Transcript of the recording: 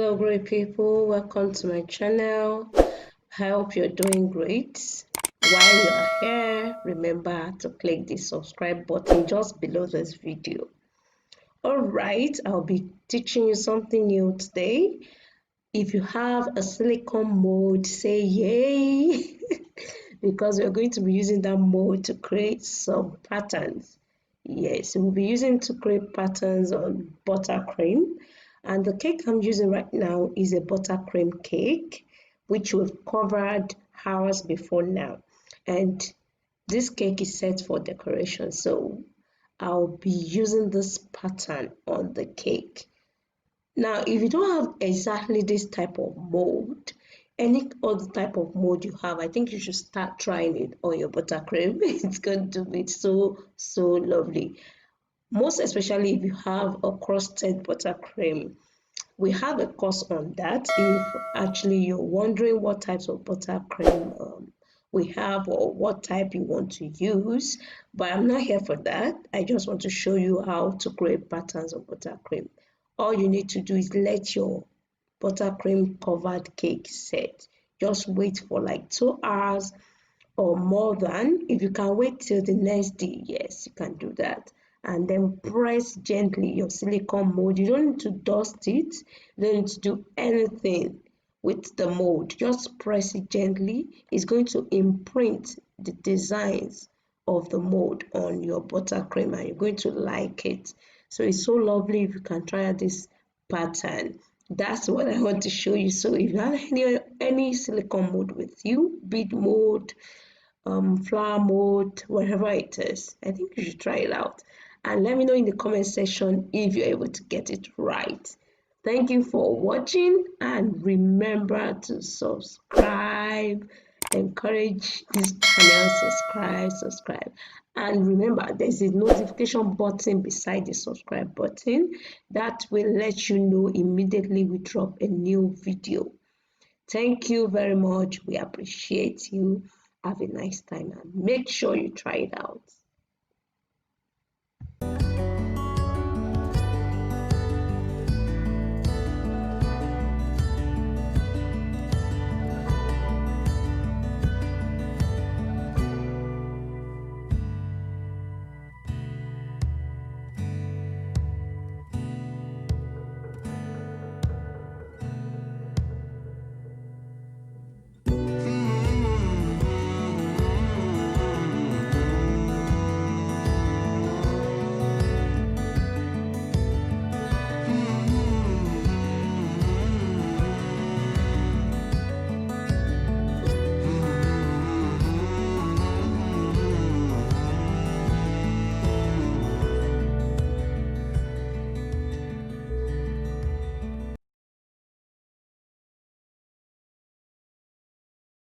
Hello great people, welcome to my channel. I hope you're doing great. While you're here, remember to click the subscribe button just below this video. Alright, I'll be teaching you something new today. If you have a silicone mold, say yay because we're going to be using that mold to create some patterns. Yes, we'll be using to create patterns on buttercream. And the cake I'm using right now is a buttercream cake, which we've covered hours before now. And this cake is set for decoration, so I'll be using this pattern on the cake. Now, if you don't have exactly this type of mold, any other type of mold you have, I think you should start trying it on your buttercream. It's going to be so lovely. Most especially if you have a crusted buttercream. We have a course on that if actually you're wondering what types of buttercream we have or what type you want to use, but I'm not here for that. I just want to show you how to create patterns of buttercream. All you need to do is let your buttercream covered cake set. Just wait for like 2 hours or more than. If you can wait till the next day, yes, you can do that. And then press gently your silicone mold. You don't need to dust it, you don't need to do anything with the mold. Just press it gently. It's going to imprint the designs of the mold on your buttercream and you're going to like it. So it's so lovely if you can try out this pattern. That's what I want to show you. So if you have any silicone mold with you, bead mold, flower mold, whatever it is, I think you should try it out and let me know in the comment section if you're able to get it right. Thank you for watching and remember to subscribe. Encourage this channel, subscribe, and remember there's a notification button beside the subscribe button that will let you know immediately we drop a new video. Thank you very much. We appreciate you. Have a nice time and make sure you try it out.